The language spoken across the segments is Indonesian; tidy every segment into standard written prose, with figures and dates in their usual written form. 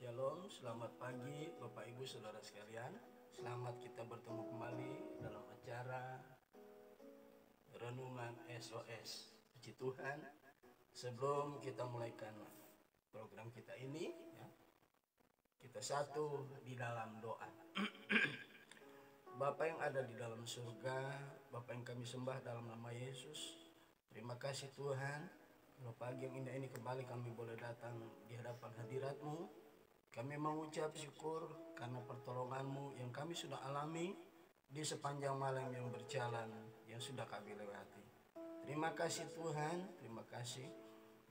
Shalom, selamat pagi Bapak Ibu Saudara sekalian. Selamat kita bertemu kembali dalam acara Renungan SOS. Puji Tuhan, sebelum kita mulaikan program kita ini, kita satu di dalam doa. Bapa yang ada di dalam surga, Bapa yang kami sembah dalam nama Yesus, terima kasih Tuhan, kalau pagi yang indah ini kembali kami boleh datang di hadapan hadirat-Mu. Kami mengucap syukur karena pertolongan-Mu yang kami sudah alami di sepanjang malam yang berjalan yang sudah kami lewati. Terima kasih Tuhan, terima kasih.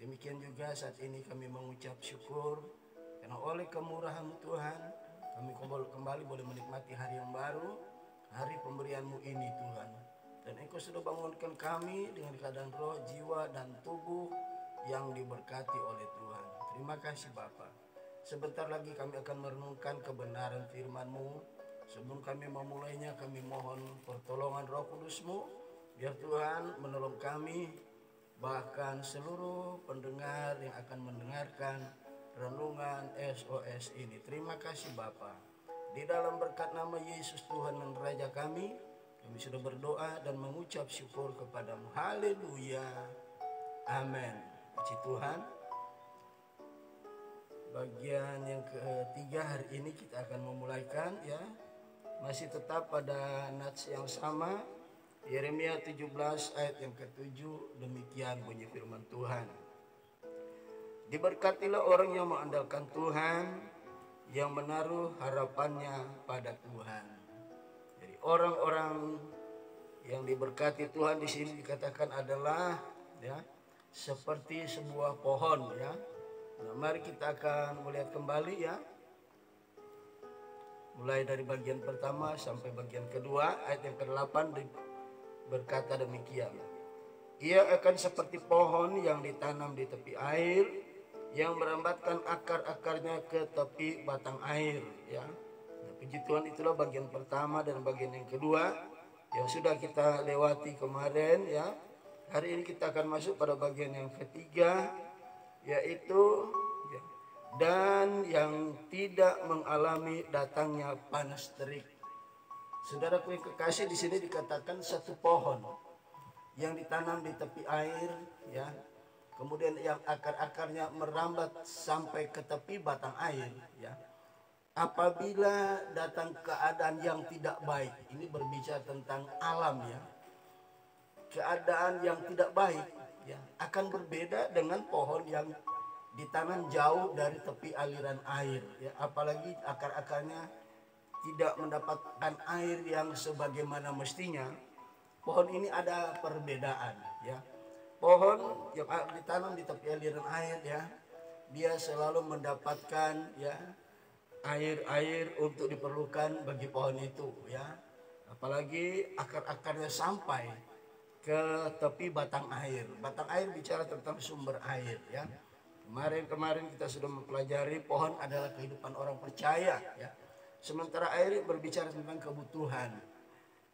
Demikian juga saat ini kami mengucap syukur karena oleh kemurahan-Mu Tuhan, kami kembali boleh menikmati hari yang baru, hari pemberian-Mu ini Tuhan. Dan Engkau sudah bangunkan kami dengan keadaan roh, jiwa, dan tubuh yang diberkati oleh Tuhan. Terima kasih Bapa. Sebentar lagi kami akan merenungkan kebenaran firman-Mu. Sebelum kami memulainya, kami mohon pertolongan Roh Kudus-Mu. Biar Tuhan menolong kami, bahkan seluruh pendengar yang akan mendengarkan renungan SOS ini. Terima kasih Bapa. Di dalam berkat nama Yesus Tuhan dan Raja kami sudah berdoa dan mengucap syukur kepadamu. Haleluya. Amin. Puji Tuhan. Bagian yang ketiga hari ini kita akan memulaikan masih tetap pada nats yang sama, Yeremia 17 ayat yang ke-7. Demikian bunyi firman Tuhan. Diberkatilah orang yang mengandalkan Tuhan, yang menaruh harapannya pada Tuhan. Jadi orang-orang yang diberkati Tuhan di sini dikatakan adalah seperti sebuah pohon . Nah, mari kita akan melihat kembali mulai dari bagian pertama sampai bagian kedua, ayat yang ke-8 berkata demikian. Ia akan seperti pohon yang ditanam di tepi air, yang merambatkan akar-akarnya ke tepi batang air . Nah, puji Tuhan, itulah bagian pertama dan bagian yang kedua yang sudah kita lewati kemarin . Hari ini kita akan masuk pada bagian yang ketiga, yaitu dan yang tidak mengalami datangnya panas terik. Saudaraku yang kekasih, di sini dikatakan satu pohon yang ditanam di tepi air, kemudian yang akar-akarnya merambat sampai ke tepi batang air . Apabila datang keadaan yang tidak baik, ini berbicara tentang alam . Keadaan yang tidak baik akan berbeda dengan pohon yang ditanam jauh dari tepi aliran air . Apalagi akar-akarnya tidak mendapatkan air yang sebagaimana mestinya. Pohon ini ada perbedaan . Pohon yang ditanam di tepi aliran air dia selalu mendapatkan air untuk diperlukan bagi pohon itu . Apalagi akar-akarnya sampai ke tepi batang air. Batang air bicara tentang sumber air . Kemarin kita sudah mempelajari pohon adalah kehidupan orang percaya . Sementara air berbicara tentang kebutuhan.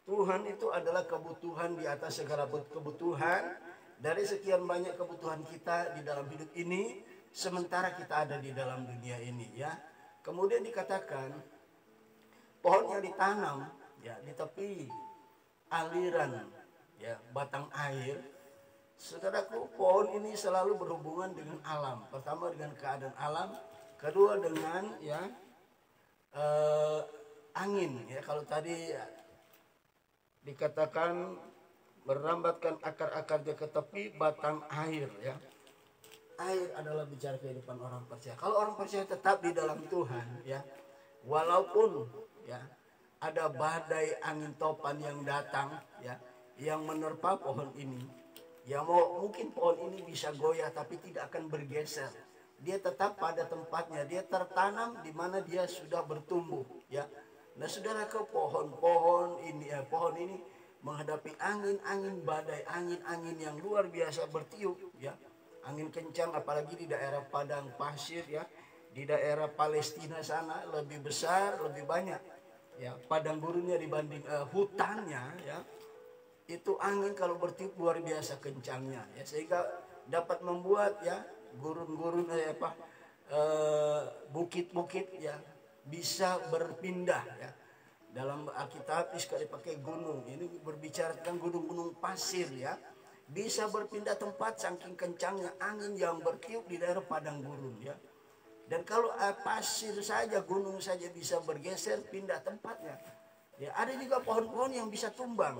Tuhan itu adalah kebutuhan di atas segala kebutuhan. Dari sekian banyak kebutuhan kita di dalam hidup ini, sementara kita ada di dalam dunia ini . Kemudian dikatakan pohon yang ditanam di tepi aliran batang air. Saudaraku, pohon ini selalu berhubungan dengan alam. Pertama dengan keadaan alam, kedua dengan angin . Kalau tadi dikatakan merambatkan akar-akarnya ke tepi batang air . Air adalah bicara kehidupan orang percaya. Kalau orang percaya tetap di dalam Tuhan walaupun ada badai angin topan yang datang yang menerpa pohon ini, mungkin pohon ini bisa goyah tapi tidak akan bergeser. Dia tetap pada tempatnya, dia tertanam di mana dia sudah bertumbuh . Nah, saudara, ke pohon ini menghadapi angin-angin badai, angin-angin yang luar biasa bertiup . Angin kencang, apalagi di daerah padang pasir di daerah Palestina sana lebih besar, lebih banyak padang gurunnya dibanding hutannya . Itu angin kalau bertiup luar biasa kencangnya sehingga dapat membuat gurun-gurun bukit-bukit ya bisa berpindah ya. Dalam Alkitab sekali pakai gunung, ini berbicara tentang gunung-gunung pasir ya. Bisa berpindah tempat saking kencangnya angin yang bertiup di daerah padang gurun ya. Dan kalau pasir saja, gunung saja bisa bergeser pindah tempatnya. Ya, ada juga pohon-pohon yang bisa tumbang.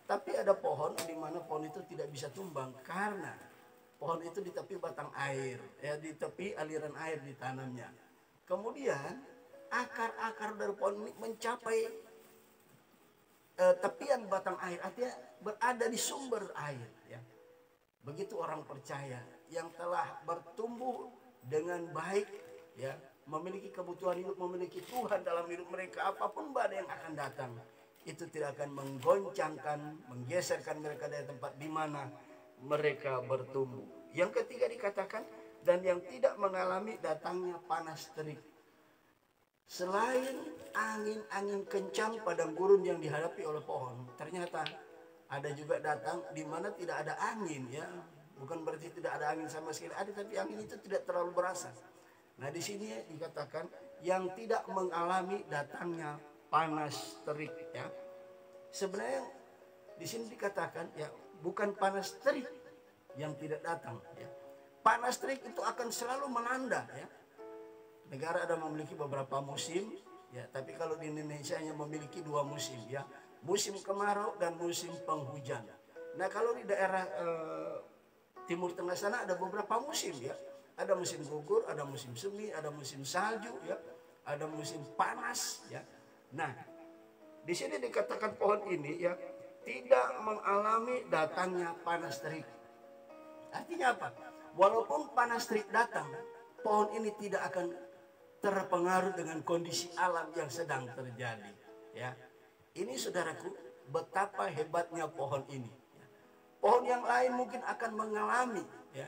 Tapi ada pohon di mana pohon itu tidak bisa tumbang karena pohon itu di tepi batang air, ya di tepi aliran air ditanamnya. Kemudian akar-akar dari pohon ini mencapai tepian batang air, artinya berada di sumber air ya. Begitu orang percaya yang telah bertumbuh dengan baik ya, memiliki kebutuhan hidup, memiliki Tuhan dalam hidup mereka, apapun badai yang akan datang itu tidak akan menggoncangkan, menggeserkan mereka dari tempat di mana mereka bertumbuh. Yang ketiga dikatakan, dan yang tidak mengalami datangnya panas terik. Selain angin-angin kencang padang gurun yang dihadapi oleh pohon, ternyata ada juga datang di mana tidak ada angin ya. Bukan berarti tidak ada angin sama sekali, ada, tapi angin itu tidak terlalu berasa. Nah, di sini dikatakan yang tidak mengalami datangnya panas terik ya. Sebenarnya di sini dikatakan ya, bukan panas terik yang tidak datang ya. Panas terik itu akan selalu melanda ya. Negara ada memiliki beberapa musim ya, tapi kalau di Indonesia hanya memiliki 2 musim ya, musim kemarau dan musim penghujan. Nah, kalau di daerah Timur Tengah sana ada beberapa musim ya, ada musim gugur, ada musim semi, ada musim salju ya, ada musim panas ya. Nah, di sini dikatakan pohon ini ya tidak mengalami datangnya panas terik. Artinya apa? Walaupun panas terik datang, pohon ini tidak akan terpengaruh dengan kondisi alam yang sedang terjadi ya. Ini saudaraku, betapa hebatnya pohon ini ya. Pohon yang lain mungkin akan mengalami ya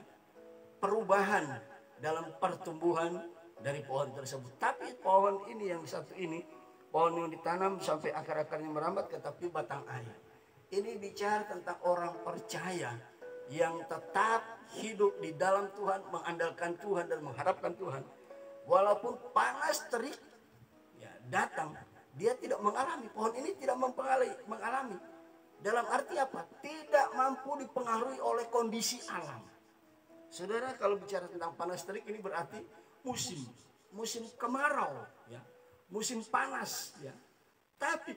perubahan dalam pertumbuhan dari pohon tersebut, tapi pohon ini yang satu ini, pohon yang ditanam sampai akar-akarnya merambat ke tepi batang air, ini bicara tentang orang percaya yang tetap hidup di dalam Tuhan, mengandalkan Tuhan dan mengharapkan Tuhan. Walaupun panas terik ya datang, dia tidak mengalami, pohon ini tidak mengalami. Dalam arti apa? Tidak mampu dipengaruhi oleh kondisi alam. Saudara, kalau bicara tentang panas terik ini berarti musim kemarau ya, musim panas ya. Tapi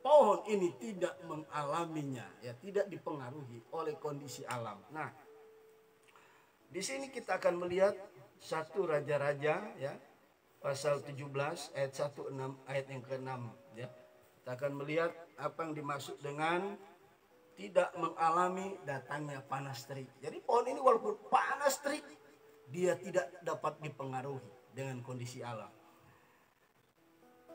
pohon ini tidak mengalaminya ya, tidak dipengaruhi oleh kondisi alam. Nah, di sini kita akan melihat 1 Raja-Raja ya, pasal 17 ayat 1-6, ayat yang ke-6 ya. Kita akan melihat apa yang dimaksud dengan tidak mengalami datangnya panas terik. Jadi pohon ini walaupun panas terik, dia tidak dapat dipengaruhi dengan kondisi alam.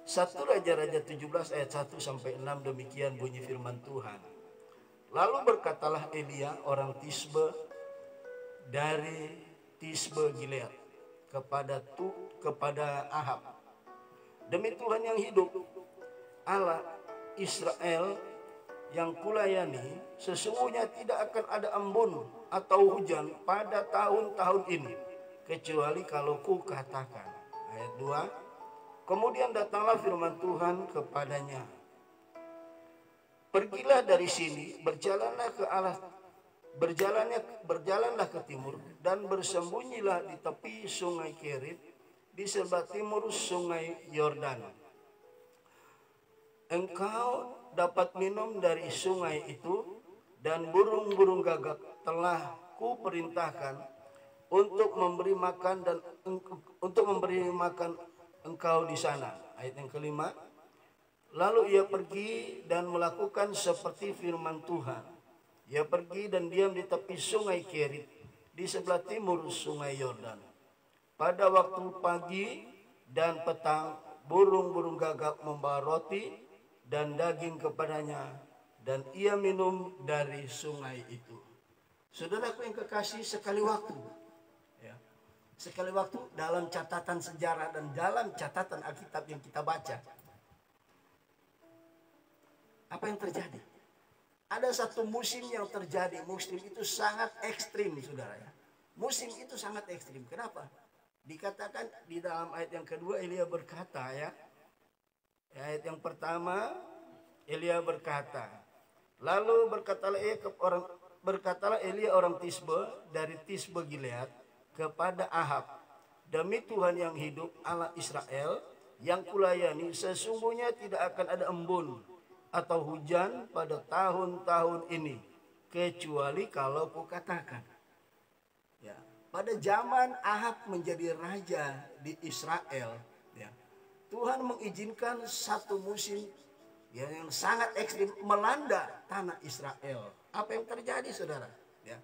1 Raja-Raja 17 ayat 1-6, demikian bunyi firman Tuhan. Lalu berkatalah Elia orang Tisbe dari Tisbe Gilead kepada Ahab, demi Tuhan yang hidup, Allah Israel yang kulayani, sesungguhnya tidak akan ada embun atau hujan pada tahun-tahun ini, kecuali kalau ku katakan. Ayat 2, kemudian datanglah firman Tuhan kepadanya, pergilah dari sini, berjalanlah ke timur dan bersembunyilah di tepi sungai Kerit di sebelah timur sungai Yordan. Engkau dapat minum dari sungai itu, dan burung-burung gagak telah kuperintahkan untuk memberi makan engkau di sana. Ayat yang ke-5, lalu ia pergi dan melakukan seperti firman Tuhan. Ia pergi dan diam di tepi sungai Kerit di sebelah timur sungai Yordan. Pada waktu pagi dan petang, burung-burung gagak membawa roti dan daging kepadanya, dan ia minum dari sungai itu. Saudaraku yang kekasih, sekali waktu ya, sekali waktu dalam catatan sejarah dan dalam catatan Alkitab yang kita baca, apa yang terjadi? Ada satu musim yang terjadi, musim itu sangat ekstrim saudara ya. Musim itu sangat ekstrim. Kenapa? Dikatakan di dalam ayat yang kedua Elia berkata ya. Ayat yang pertama Elia berkata, lalu berkatalah Elia orang Tisbe dari Tisbe Gilead kepada Ahab, demi Tuhan yang hidup Allah Israel yang kulayani, sesungguhnya tidak akan ada embun atau hujan pada tahun-tahun ini kecuali kalau kukatakan. Ya, pada zaman Ahab menjadi raja di Israel, ya, Tuhan mengizinkan satu musim yang sangat ekstrim melanda tanah Israel. Apa yang terjadi, saudara? Ya.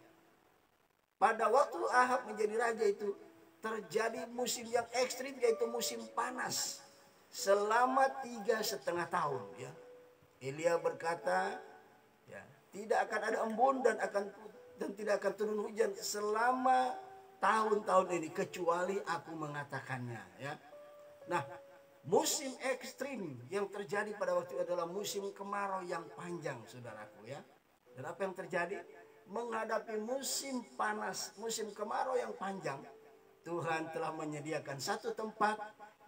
Pada waktu Ahab menjadi raja itu terjadi musim yang ekstrim, yaitu musim panas selama 3,5 tahun. Ya. Elia berkata, ya, tidak akan ada embun dan tidak akan turun hujan selama tahun-tahun ini kecuali aku mengatakannya. Ya. Nah, musim ekstrim yang terjadi pada waktu itu adalah musim kemarau yang panjang, saudaraku ya. Dan apa yang terjadi? Menghadapi musim panas, musim kemarau yang panjang, Tuhan telah menyediakan satu tempat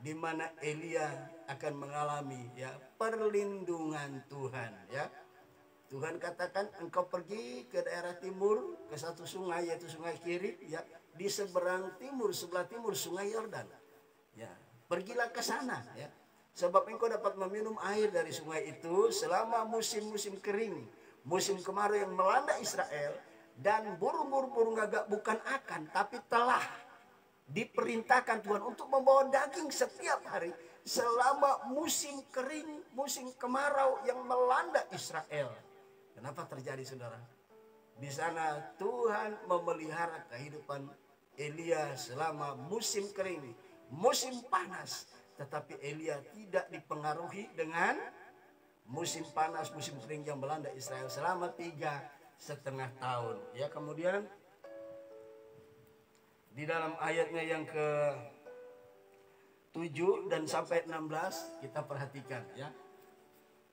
di mana Elia akan mengalami ya perlindungan Tuhan ya. Tuhan katakan engkau pergi ke daerah timur ke satu sungai, yaitu sungai Kerit ya, di sebelah timur sungai Yordan. Ya, pergilah ke sana ya. Sebab engkau dapat meminum air dari sungai itu selama musim-musim kering, musim kemarau yang melanda Israel, dan burung-burung gagak bukan akan tapi telah diperintahkan Tuhan untuk membawa daging setiap hari selama musim kering, musim kemarau yang melanda Israel. Kenapa terjadi, saudara? Di sana Tuhan memelihara kehidupan Elia selama musim kering, musim panas. Tetapi Elia tidak dipengaruhi dengan musim panas, musim kering yang melanda Israel selama 3,5 tahun. Ya, kemudian di dalam ayatnya yang ke-7 dan sampai 16 kita perhatikan ya.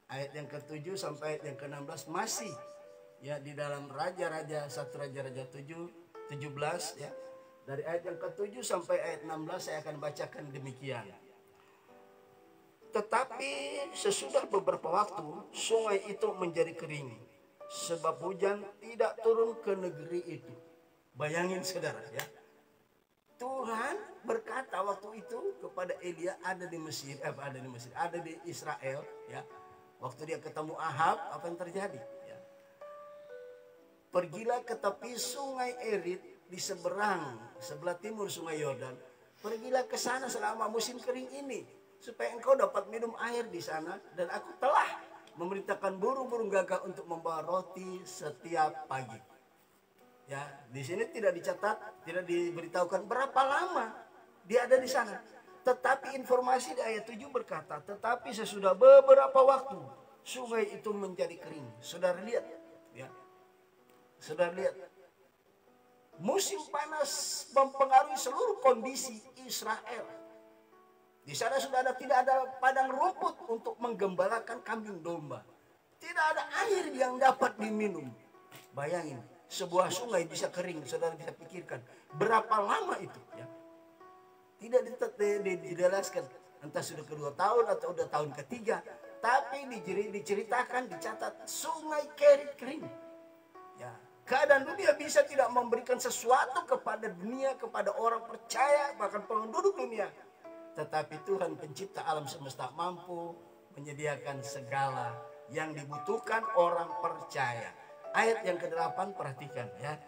Ayat yang ke-7 sampai ayat yang ke-16 masih ya di dalam Raja-Raja 1 Raja-Raja 17 ya. Dari ayat yang ke-7 sampai ayat 16 saya akan bacakan demikian. Tetapi sesudah beberapa waktu sungai itu menjadi kering, sebab hujan tidak turun ke negeri itu. Bayangin, saudara ya. Tuhan berkata waktu itu kepada Elia, ada di Israel ya. Waktu dia ketemu Ahab, apa yang terjadi ya? Pergilah ke tepi sungai Erit di sebelah timur sungai Yordan. Pergilah ke sana selama musim kering ini supaya engkau dapat minum air di sana, dan aku telah memerintahkan burung-burung gagak untuk membawa roti setiap pagi. Ya, di sini tidak dicatat, tidak diberitahukan berapa lama dia ada di sana. Tetapi informasi di ayat 7 berkata, tetapi sesudah beberapa waktu sungai itu menjadi kering. Saudara lihat ya. Saudara lihat. Musim panas mempengaruhi seluruh kondisi Israel. Di sana tidak ada padang rumput untuk menggembalakan kambing domba. Tidak ada air yang dapat diminum. Bayangin, sebuah sungai bisa kering, saudara bisa pikirkan berapa lama itu ya. Tidak dijelaskan entah sudah kedua tahun atau sudah tahun ketiga, tapi diceritakan, dicatat sungai Kerit kering. Ya, keadaan dunia bisa tidak memberikan sesuatu kepada dunia, kepada orang percaya, bahkan penduduk dunia. Tetapi Tuhan pencipta alam semesta mampu menyediakan segala yang dibutuhkan orang percaya. Ayat yang ke-8 perhatikan ya.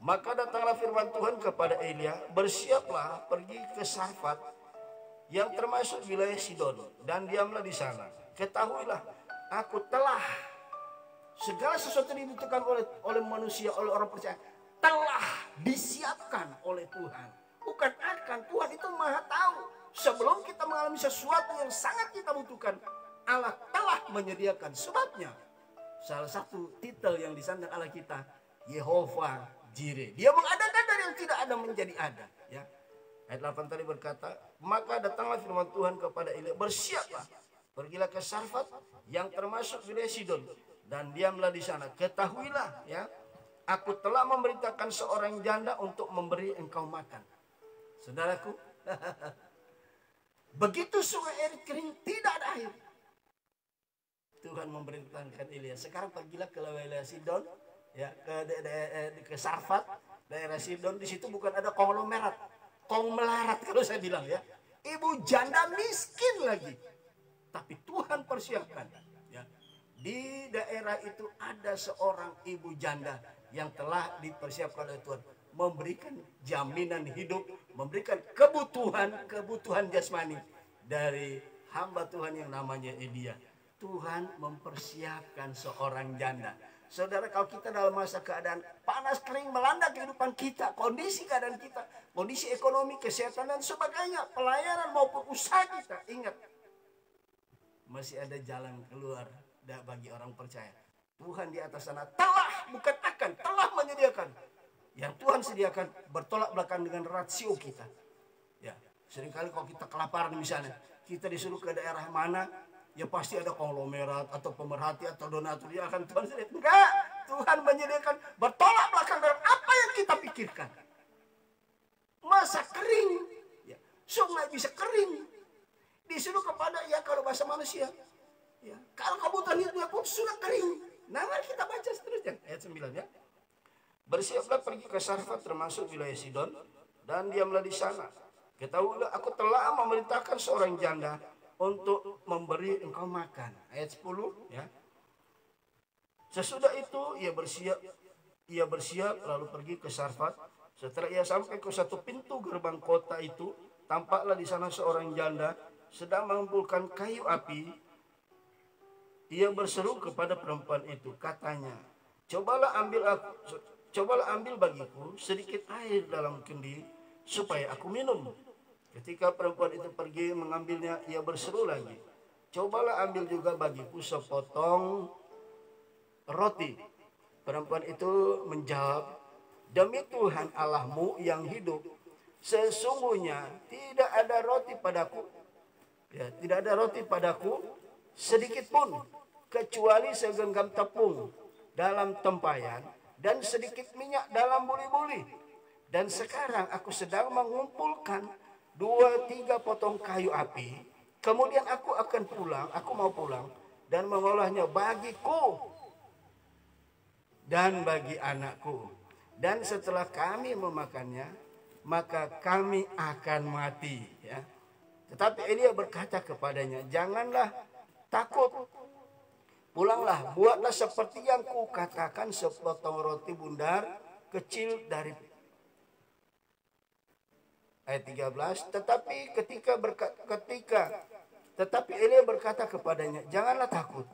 Maka datanglah firman Tuhan kepada Elia, bersiaplah pergi ke Sarfat yang termasuk wilayah Sidon, dan diamlah di sana. Ketahuilah, aku telah segala sesuatu yang dibutuhkan oleh manusia, oleh orang percaya, telah disiapkan oleh Tuhan. Bukan akan, Tuhan itu maha tahu. Sebelum kita mengalami sesuatu yang sangat kita butuhkan, Allah telah menyediakan sebabnya. Salah satu titel yang disandang Allah kita, Yehovah Jireh. Dia mengadakan dari yang tidak ada menjadi ada. Ya. Ayat 8 tadi berkata, maka datanglah firman Tuhan kepada Elia, bersiaplah, pergilah ke Sarfat yang termasuk wilayah Sidon, dan diamlah di sana. Ketahuilah ya, aku telah memerintahkan seorang janda untuk memberi engkau makan. Saudaraku, begitu sungai Erit kering, tidak ada air. Tuhan memerintahkan Elia, sekarang pergilah ke wilayah Sidon, ya, ke Sarfat, daerah Sidon. Di situ bukan ada konglomerat, kongmelarat kalau saya bilang ya. Ibu janda miskin lagi, tapi Tuhan persiapkan. Ya. Di daerah itu ada seorang ibu janda yang telah dipersiapkan oleh Tuhan, memberikan jaminan hidup, memberikan kebutuhan jasmani dari hamba Tuhan yang namanya Elia. Tuhan mempersiapkan seorang janda. Saudara, kalau kita dalam masa keadaan panas kering melanda kehidupan kita, kondisi keadaan kita, kondisi ekonomi, kesehatan dan sebagainya, pelayanan maupun usaha kita, ingat, masih ada jalan keluar bagi orang percaya. Tuhan di atas sana telah, bukan akan, telah menyediakan. Yang Tuhan sediakan bertolak belakang dengan rasio kita. Ya, seringkali kalau kita kelaparan misalnya, kita disuruh ke daerah mana, ya pasti ada konglomerat atau pemerhati atau donatur yang akan Tuhan sediakan. Enggak, Tuhan menyediakan bertolak belakang dengan apa yang kita pikirkan. Masa kering, ya, sungai bisa kering. Disuruh kepada, ya kalau bahasa manusia, ya, kalau kebutuhan hidupnya pun sudah kering. Nah, mari kita baca seterusnya ayat 9 ya. Bersiaplah pergi ke Sarfat termasuk wilayah Sidon dan diamlah di sana. Ketahuilah aku telah memerintahkan seorang janda untuk memberi engkau makan. Ayat 10 ya. Sesudah itu ia bersiap lalu pergi ke Sarfat. Setelah ia sampai ke satu pintu gerbang kota itu, tampaklah di sana seorang janda sedang mengumpulkan kayu api. Ia berseru kepada perempuan itu, katanya, cobalah ambil bagiku sedikit air dalam kendi supaya aku minum. Ketika perempuan itu pergi mengambilnya, ia berseru lagi, cobalah ambil juga bagiku sepotong roti. Perempuan itu menjawab, demi Tuhan Allahmu yang hidup, sesungguhnya tidak ada roti padaku. Ya, tidak ada roti padaku sedikit pun, kecuali segenggam tepung dalam tempayan dan sedikit minyak dalam buli-buli. Dan sekarang aku sedang mengumpulkan 2-3 potong kayu api. Kemudian aku mau pulang dan mengolahnya bagiku dan bagi anakku. Dan setelah kami memakannya, maka kami akan mati. Ya. Tetapi Elia berkata kepadanya, janganlah takut. Pulanglah, buatlah seperti yang kukatakan, sepotong roti bundar kecil dari ayat 13. Tetapi Elia berkata kepadanya, janganlah takut.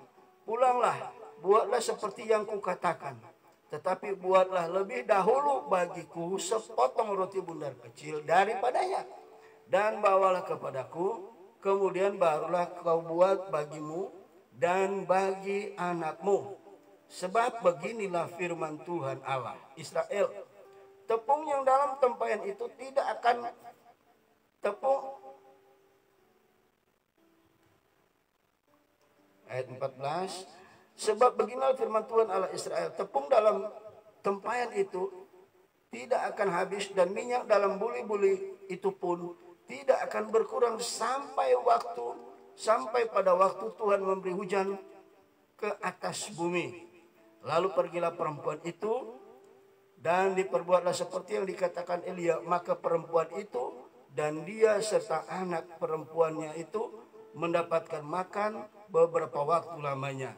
Pulanglah, buatlah seperti yang kukatakan. Tetapi buatlah lebih dahulu bagiku sepotong roti bundar kecil daripadanya. Dan bawalah kepadaku, kemudian barulah kau buat bagimu dan bagi anakmu. Sebab beginilah firman Tuhan Allah Israel, tepung yang dalam tempayan itu tidak akan ayat 14. Sebab beginilah firman Tuhan Allah Israel, tepung dalam tempayan itu tidak akan habis, dan minyak dalam buli-buli itu pun tidak akan berkurang sampai pada waktu Tuhan memberi hujan ke atas bumi. Lalu pergilah perempuan itu dan diperbuatlah seperti yang dikatakan Elia. Maka perempuan itu dan dia serta anak perempuannya itu mendapatkan makan beberapa waktu lamanya.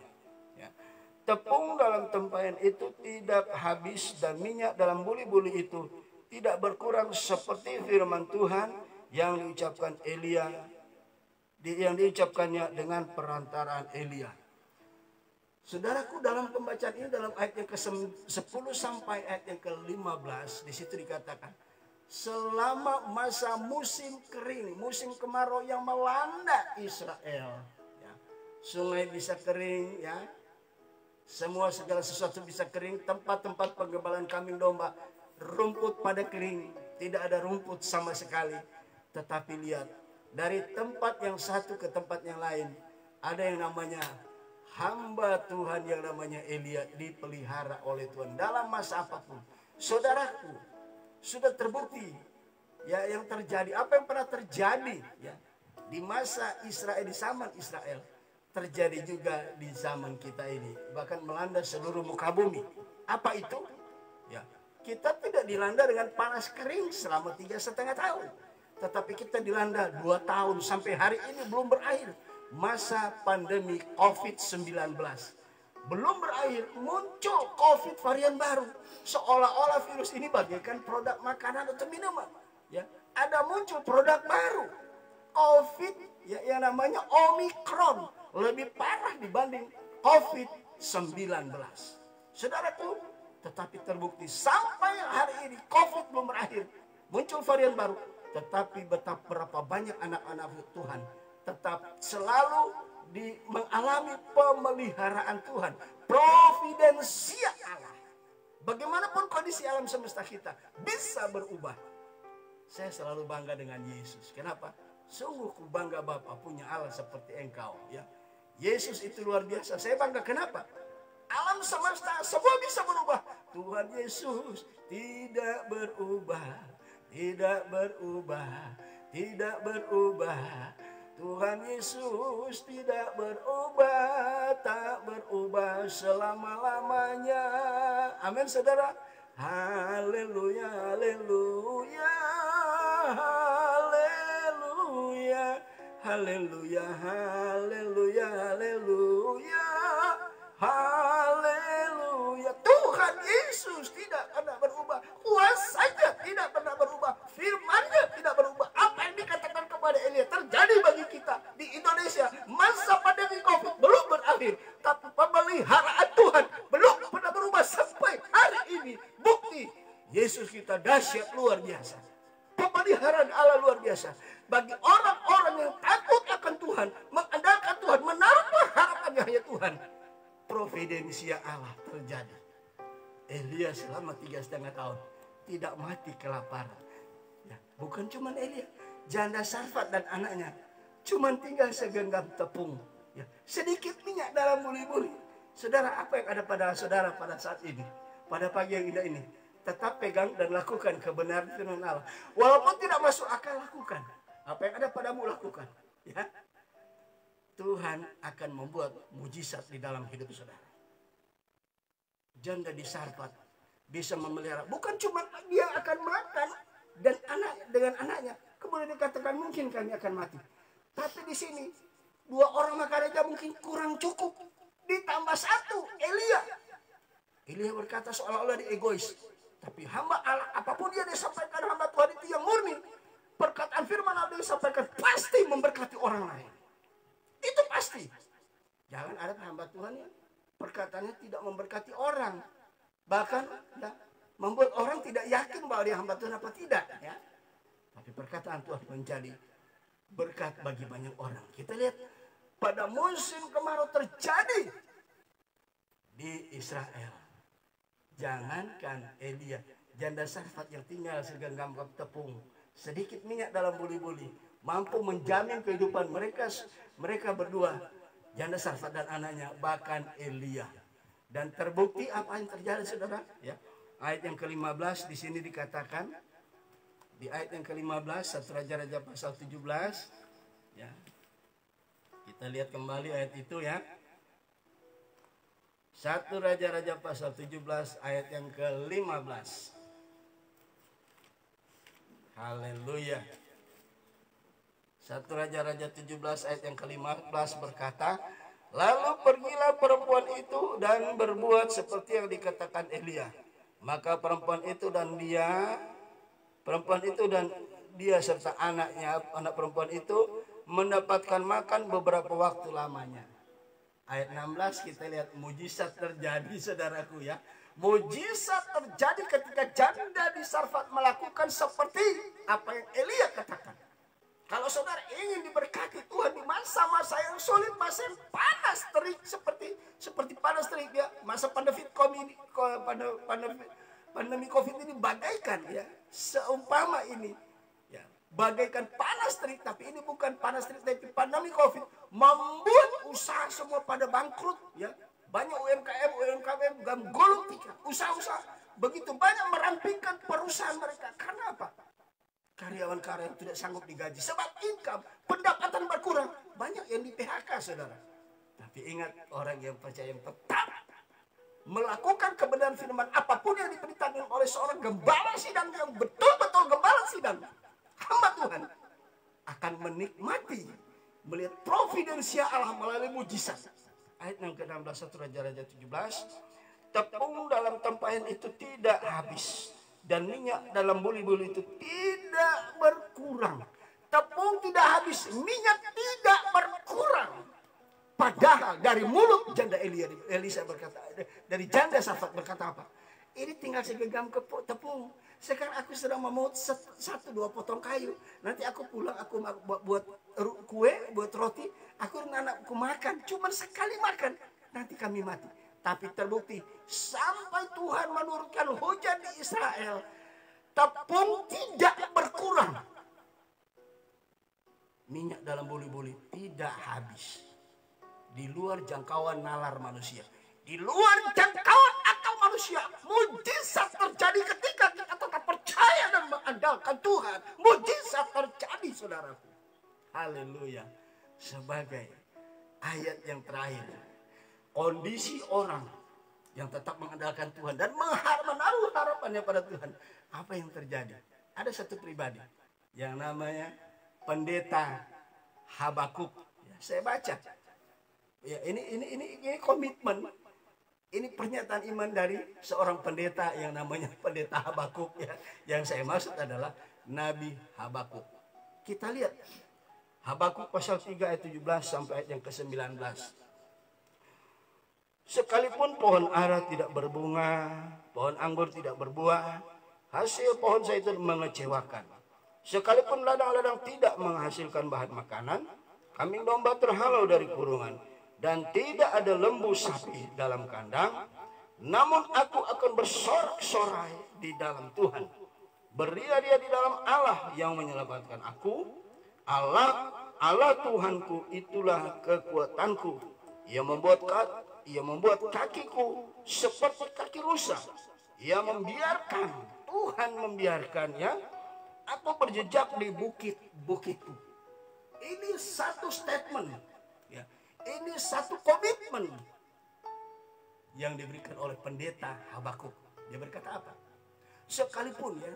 Ya. Tepung dalam tempayan itu tidak habis dan minyak dalam buli-buli itu tidak berkurang, seperti firman Tuhan yang diucapkan Elia, yang diucapkannya dengan perantaraan Elia. Saudaraku, dalam pembacaan ini, dalam ayat yang ke-10 sampai ayat yang ke-15, di situ dikatakan, selama masa musim kering, musim kemarau yang melanda Israel, ya, sungai bisa kering, ya, segala sesuatu bisa kering, tempat-tempat penggembalaan kambing domba, rumput pada kering, tidak ada rumput sama sekali. Tetapi lihat, dari tempat yang satu ke tempat yang lain, ada yang namanya hamba Tuhan yang namanya Elia, dipelihara oleh Tuhan dalam masa apapun. Saudaraku, sudah terbukti ya yang terjadi, apa yang pernah terjadi ya di masa Israel, di zaman Israel, terjadi juga di zaman kita ini, bahkan melanda seluruh muka bumi. Apa itu? Ya, kita tidak dilanda dengan panas kering selama 3,5 tahun, tetapi kita dilanda 2 tahun sampai hari ini belum berakhir. Masa pandemi COVID-19 belum berakhir, muncul COVID varian baru, seolah-olah virus ini bagaikan produk makanan atau minuman. Ya, ada muncul produk baru, COVID ya, yang namanya Omikron, lebih parah dibanding COVID-19. Saudaraku, tetapi terbukti sampai hari ini COVID belum berakhir, muncul varian baru, tetapi betapa berapa banyak anak-anak Tuhan tetap selalu mengalami pemeliharaan Tuhan, providensia Allah. Bagaimanapun kondisi alam semesta kita bisa berubah. Saya selalu bangga dengan Yesus. Kenapa? Sungguh ku bangga Bapa punya Allah seperti engkau. Ya, Yesus itu luar biasa. Saya bangga kenapa? Alam semesta semua bisa berubah. Tuhan Yesus tidak berubah, tidak berubah, tidak berubah. Tuhan Yesus tidak berubah, tak berubah selama-lamanya. Amin saudara. Haleluya, haleluya, haleluya, haleluya, haleluya, haleluya, haleluya. Tuhan Yesus tidak pernah berubah, kuasanya tidak pernah berubah, firman-Nya tidak berubah. Apa yang dikatakan kepada Elia terjadi bagi kita di Indonesia. Masa pandemi COVID belum berakhir, tapi pemeliharaan Tuhan belum pernah berubah sampai hari ini. Bukti Yesus kita dahsyat luar biasa. Pemeliharaan Allah luar biasa. Bagi orang-orang yang takut akan Tuhan, mengandalkan Tuhan, menaruh harapannya hanya Tuhan, providensia Allah terjadi. Elia selama 3,5 tahun tidak mati kelaparan. Ya, bukan cuma Elia, janda Sarfat dan anaknya cuma tinggal segenggam tepung, ya, sedikit minyak dalam buli-buli. Saudara, apa yang ada pada saudara pada saat ini, pada pagi yang indah ini? Tetap pegang dan lakukan kebenaran firman Allah. Walaupun tidak masuk akal, lakukan. Apa yang ada padamu, lakukan. Ya, Tuhan akan membuat mujizat di dalam hidup saudara. Janda di Sarfat bisa memelihara. Bukan cuma dia akan makan dan dengan anaknya. Kemudian dikatakan mungkin kami akan mati. Tapi di sini 2 orang makan aja mungkin kurang cukup. Ditambah 1 Elia. Elia berkata seolah-olah dia egois. Tapi hamba Allah, apapun dia disampaikan hamba Tuhan itu yang murni. Perkataan firman Allah disampaikan pasti memberkati orang lain. Itu pasti. Jangan ada hamba Tuhan yang perkataannya tidak memberkati orang. Bahkan ya, membuat orang tidak yakin bahwa dia hamba Tuhan apa tidak. Ya. Tapi perkataan Tuhan menjadi berkat bagi banyak orang. Kita lihat pada musim kemarau terjadi di Israel. Jangankan Elia, janda Sarfat yang tinggal segenggam tepung, sedikit minyak dalam buli-buli, mampu menjamin kehidupan mereka berdua, janda Sarfat dan anaknya, bahkan Elia. Dan terbukti apa yang terjadi saudara? Ya, ayat yang ke-15 di sini dikatakan, di ayat yang ke-15 1 Raja-Raja pasal 17, ya, kita lihat kembali ayat itu ya. 1 Raja-Raja pasal 17 ayat yang ke-15. Haleluya. 1 Raja-Raja 17 ayat yang ke-15 berkata, lalu pergilah perempuan itu dan berbuat seperti yang dikatakan Elia. Maka perempuan itu dan dia serta anaknya, anak perempuan itu mendapatkan makan beberapa waktu lamanya. Ayat 16 kita lihat mujizat terjadi saudaraku ya. Mujizat terjadi ketika janda di Sarfat melakukan seperti apa yang Elia katakan. Kalau saudara ingin diberkati Tuhan di masa-masa yang sulit, masa yang panas terik seperti panas terik ya, masa pandemi COVID ini bagaikan ya, seumpama ini ya, bagaikan panas terik, tapi ini bukan panas terik tapi pandemi COVID membuat usaha semua pada bangkrut ya. Banyak UMKM gulung tikar, usaha-usaha begitu banyak merampingkan perusahaan mereka. Karena apa? karyawan-karyawan tidak sanggup digaji. Sebab income, pendapatan berkurang. Banyak yang di PHK, saudara. Tapi ingat, orang yang percaya yang tetap melakukan kebenaran firman, apapun yang diperintahkan oleh seorang gembala sidang yang betul-betul gembala sidang, hamba Tuhan, akan menikmati melihat providensia Allah melalui mujizat. Ayat yang ke-16 1 Raja-Raja 17, tepung dalam tempayan itu tidak habis, dan minyak dalam buli-buli itu tidak berkurang. Tepung tidak habis, minyak tidak berkurang. Padahal dari mulut janda Elisa berkata, dari janda Safat berkata apa? Ini tinggal segenggam tepung. Sekarang aku sedang memungut 1-2 potong kayu. Nanti aku pulang, aku buat kue, buat roti. Aku dan anakku makan. Cuma sekali makan. Nanti kami mati. Tapi terbukti, sampai Tuhan menurunkan hujan di Israel, tepung tidak berkurang. Minyak dalam buli-buli tidak habis. Di luar jangkauan nalar manusia. Di luar jangkauan akal manusia. Mujizat terjadi ketika kita tetap percaya dan mengandalkan Tuhan. Mujizat terjadi, saudaraku. Haleluya. Sebagai ayat yang terakhir, kondisi orang yang tetap mengandalkan Tuhan dan menaruh harapannya pada Tuhan. Apa yang terjadi? Ada satu pribadi yang namanya Pendeta Habakuk. Ya, saya baca. Ya, ini komitmen. Ini pernyataan iman dari seorang pendeta yang namanya Pendeta Habakuk, ya. Yang saya maksud adalah Nabi Habakuk. Kita lihat Habakuk pasal 3 ayat 17 sampai ayat yang ke-19. Sekalipun pohon ara tidak berbunga, pohon anggur tidak berbuah, hasil pohon zaitun mengecewakan. Sekalipun ladang-ladang tidak menghasilkan bahan makanan, kambing domba terhalau dari kurungan, dan tidak ada lembu sapi dalam kandang, namun aku akan bersorak-sorai di dalam Tuhan. Beria-ria di dalam Allah yang menyelamatkan aku. Allah Tuhanku itulah kekuatanku. Ia membuat kakiku seperti kaki rusa. Tuhan membiarkannya aku berjejak di bukit-bukitku. Ini satu statement, ya. Ini satu komitmen yang diberikan oleh Pendeta Habakuk. Dia berkata apa? Sekalipun, ya,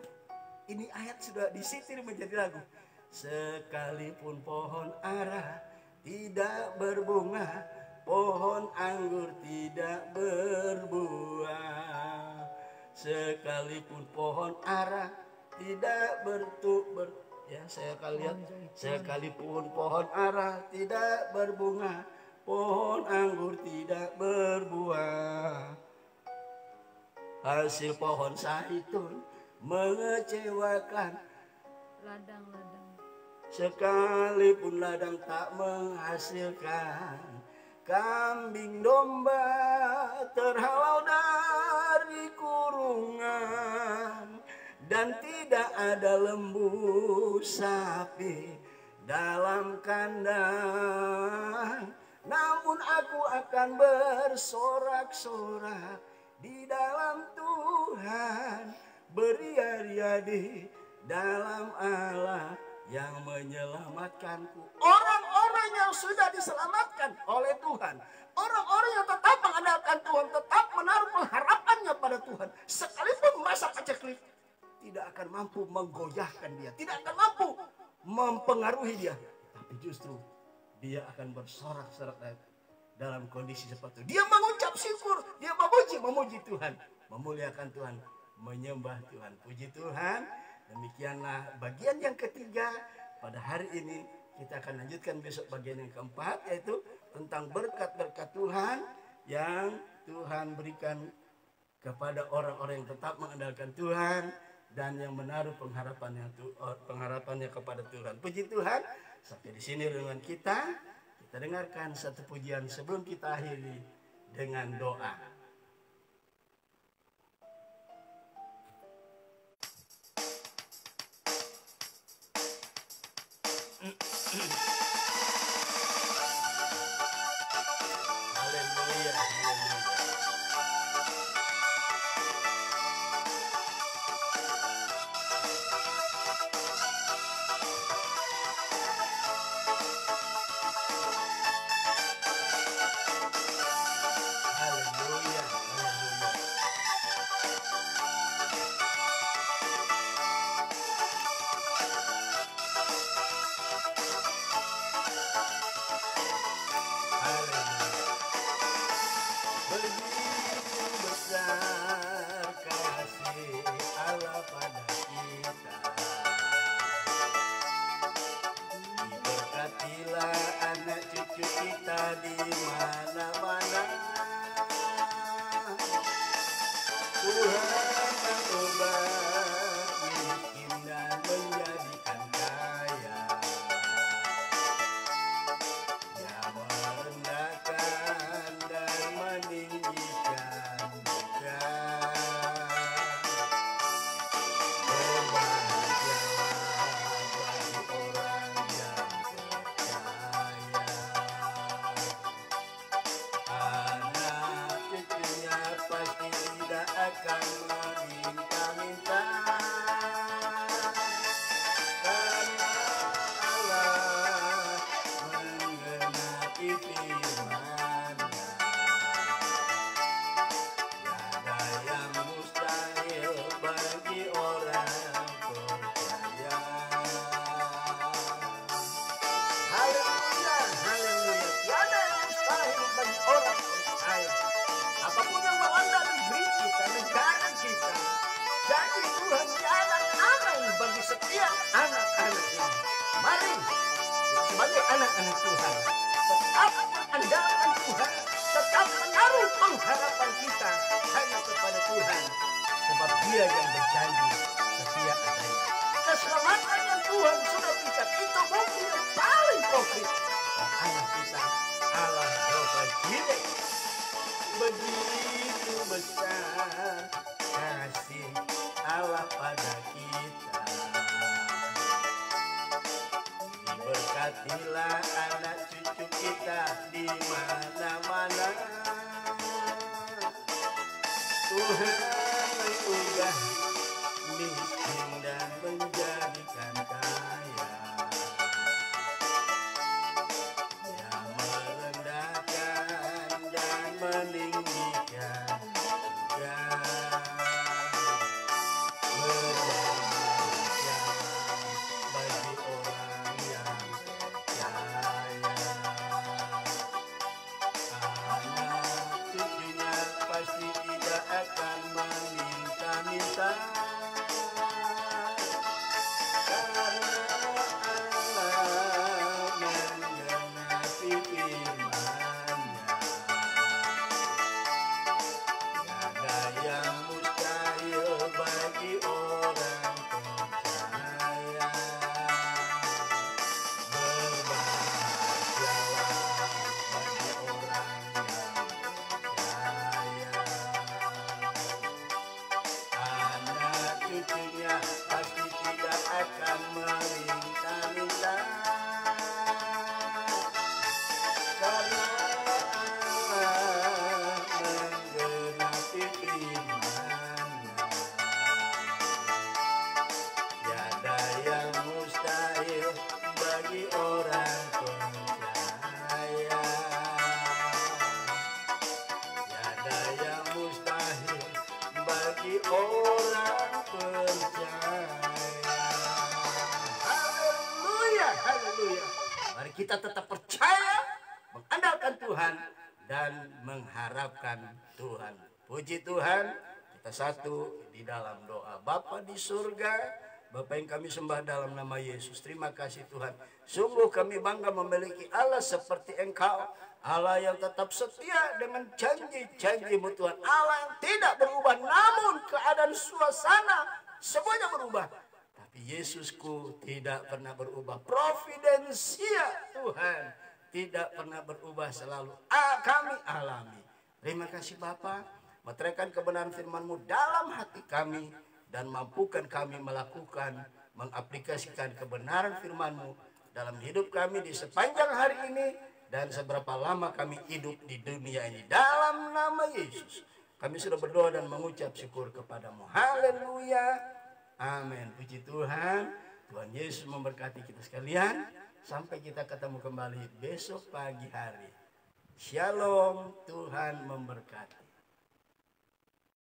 ini ayat sudah disitir menjadi lagu. Sekalipun pohon ara tidak berbunga, pohon anggur tidak berbuah. Sekalipun pohon ara tidak ya, saya akan lihat. Sekalipun pohon ara tidak berbunga, pohon anggur tidak berbuah, hasil pohon zaitun mengecewakan. Sekalipun ladang tak menghasilkan, kambing domba terhalau dari kurungan, dan tidak ada lembu sapi dalam kandang, namun aku akan bersorak-sorak di dalam Tuhan, beria-ria di dalam Allah yang menyelamatkanku. Orang-orang yang sudah diselamatkan oleh Tuhan, orang-orang yang tetap mengandalkan Tuhan, tetap menaruh pengharapannya pada Tuhan, sekalipun masa paceklik, tidak akan mampu menggoyahkan dia, tidak akan mampu mempengaruhi dia, tapi justru dia akan bersorak-sorak dalam kondisi seperti itu. Dia mengucap syukur, dia memuji Tuhan, memuliakan Tuhan, menyembah Tuhan. Puji Tuhan. Demikianlah bagian yang ketiga pada hari ini. Kita akan lanjutkan besok bagian yang keempat, yaitu tentang berkat-berkat Tuhan yang Tuhan berikan kepada orang-orang yang tetap mengandalkan Tuhan dan yang menaruh pengharapannya kepada Tuhan. Puji Tuhan. Sampai di sini dengan kita dengarkan satu pujian sebelum kita akhiri dengan doa. Begitu besar kasih Allah pada kita. Diberkatilah anak cucu kita di mana-mana. Tuhan mengubah miskin dan menjadikan kaya. Dia merendahkan dan meninggikan juga. Berbahagialah bagi orang yang percaya. Anak cucunya pasti tidak akan meminta-minta, karena Allah menggenapi firman-Nya. Tiada yang mustahil bagi orang percaya. Haleluya, haleluya. Tiada yang mustahil bagi orang percaya. Apapun yang melanda negeri kita, negara kita, janji Tuhan tiada aman bagi setiap anak-anaknya. Mari sebagai anak-anak Tuhan tetap mengandalkan Tuhan, tetap menaruh pengharapan kita hanya kepada Tuhan, sebab Dia yang berjanji setia adanya. Keselamatan yang Tuhan sudah berikan itu bukti yang paling konkret. Dan anak kita Allah Yehova Jireh. Begitu besar kasih Allah pada kita. Diberkatilah anak cucu kita di mana-mana. Tuhan mengubah miskin dan menjadikan kaya. Dia merendahkan dan meninggikan juga. Berbahagialah bagi orang yang percaya. Anak cucunya pasti tidak akan meminta-minta, karena Allah menggenapi firman-Nya. Tiada yang mustahil bagi orang percaya. Berbahagialah bagi orang yang percaya. Anak cucunya pasti tidak akan meminta-minta, karena Allah menggenapi firman-Nya. Tiada yang mustahil bagi orang percaya. Tiada yang mustahil bagi orang percaya. Haleluya, haleluya. Mari kita tetap percaya, mengandalkan Tuhan, dan mengharapkan Tuhan. Puji Tuhan, kita satu di dalam doa. Bapa di surga, Bapa yang kami sembah dalam nama Yesus, terima kasih Tuhan. Sungguh kami bangga memiliki Allah seperti Engkau, Allah yang tetap setia dengan janji-janji-Mu Tuhan. Allah yang tidak berubah, namun keadaan suasana semuanya berubah. Tapi Yesusku tidak pernah berubah. Providensia Tuhan tidak pernah berubah, selalu kami alami. Terima kasih Bapa, meteraikan kebenaran firman-Mu dalam hati kami, dan mampukan kami melakukan, mengaplikasikan kebenaran firman-Mu dalam hidup kami di sepanjang hari ini, dan seberapa lama kami hidup di dunia ini. Dalam nama Yesus kami sudah berdoa dan mengucap syukur kepadamu. Haleluya, amin. Puji Tuhan. Tuhan Yesus memberkati kita sekalian. Sampai kita ketemu kembali besok pagi hari. Shalom, Tuhan memberkati.